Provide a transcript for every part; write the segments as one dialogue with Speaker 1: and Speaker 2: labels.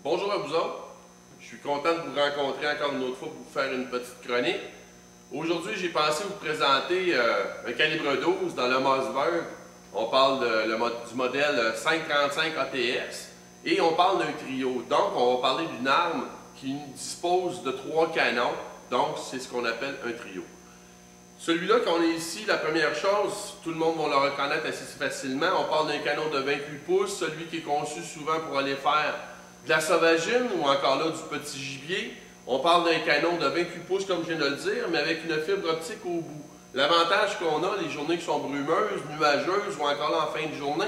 Speaker 1: Bonjour à vous autres. Je suis content de vous rencontrer encore une autre fois pour vous faire une petite chronique. Aujourd'hui, j'ai pensé vous présenter un calibre 12 dans le Mossberg. On parle du modèle 535 ATS et on parle d'un trio. Donc, on va parler d'une arme qui dispose de 3 canons. Donc, c'est ce qu'on appelle un trio. Celui-là qu'on est ici, la première chose, tout le monde va le reconnaître assez facilement. On parle d'un canon de 28 pouces, celui qui est conçu souvent pour aller faire de la sauvagine ou encore là du petit gibier. On parle d'un canon de 28 pouces comme je viens de le dire, mais avec une fibre optique au bout. L'avantage qu'on a, les journées qui sont brumeuses, nuageuses ou encore là en fin de journée,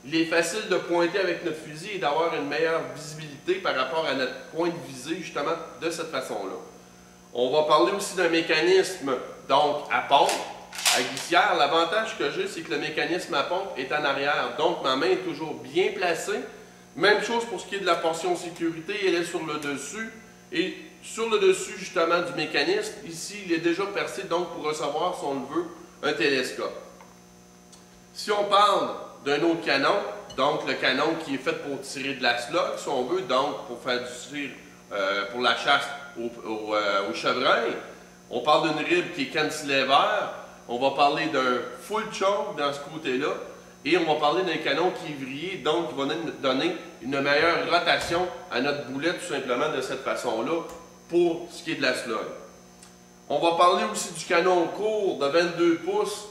Speaker 1: il est facile de pointer avec notre fusil et d'avoir une meilleure visibilité par rapport à notre point de visée justement de cette façon-là. On va parler aussi d'un mécanisme donc à pompe, à glissière. L'avantage que j'ai, c'est que le mécanisme à pompe est en arrière, donc ma main est toujours bien placée. Même chose pour ce qui est de la portion sécurité, elle est sur le dessus. Et sur le dessus justement du mécanisme, ici il est déjà percé donc pour recevoir, si on le veut, un télescope. Si on parle d'un autre canon, donc le canon qui est fait pour tirer de la slug, si on veut, donc pour faire du tir pour la chasse au chevreuil, on parle d'une rib qui est cantilever, on va parler d'un full choke dans ce côté-là, et on va parler d'un canon qui est vrillé, donc qui va nous donner une meilleure rotation à notre boulet tout simplement de cette façon-là pour ce qui est de la slug. On va parler aussi du canon court de 22 pouces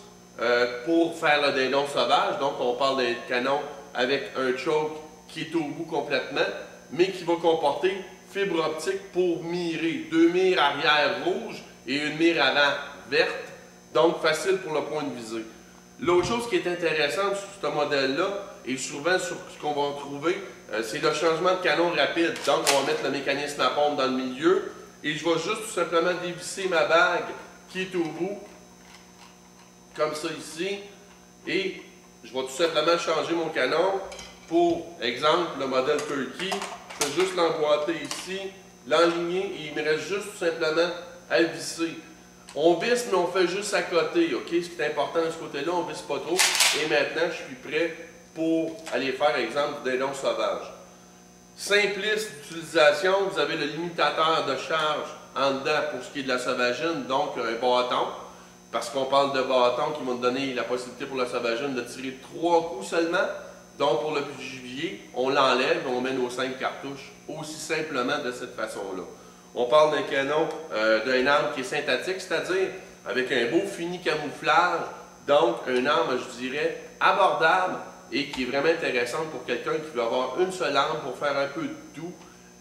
Speaker 1: pour faire le dindon sauvage, donc on parle d'un canon avec un choke qui est au bout complètement, mais qui va comporter fibre optique pour mirer, 2 mires arrière rouges et une mire avant verte, donc facile pour le point de visée. L'autre chose qui est intéressante sur ce modèle-là, et souvent sur ce qu'on va trouver, c'est le changement de canon rapide. Donc, on va mettre le mécanisme à pompe dans le milieu, et je vais juste tout simplement dévisser ma bague qui est au bout, comme ça ici, et je vais tout simplement changer mon canon pour, exemple, le modèle Turkey. Je vais juste l'emboîter ici, l'enligner, et il me reste juste tout simplement à visser. On visse, mais on fait juste à côté, ok? Ce qui est important de ce côté-là, on ne visse pas trop. Et maintenant, je suis prêt pour aller faire, exemple, du dindon sauvage. Simpliste d'utilisation, vous avez le limitateur de charge en dedans pour ce qui est de la sauvagine, donc un bâton. Parce qu'on parle de bâton qui va nous donner la possibilité pour la sauvagine de tirer 3 coups seulement. Donc pour le petit gibier, on l'enlève et on met nos 5 cartouches aussi simplement de cette façon-là. On parle d'un canon, d'une arme qui est synthétique, c'est-à-dire avec un beau fini camouflage, donc une arme, je dirais, abordable et qui est vraiment intéressante pour quelqu'un qui veut avoir une seule arme pour faire un peu de tout.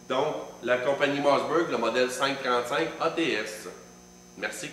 Speaker 1: Donc, la compagnie Mossberg, le modèle 535 ATS. Merci.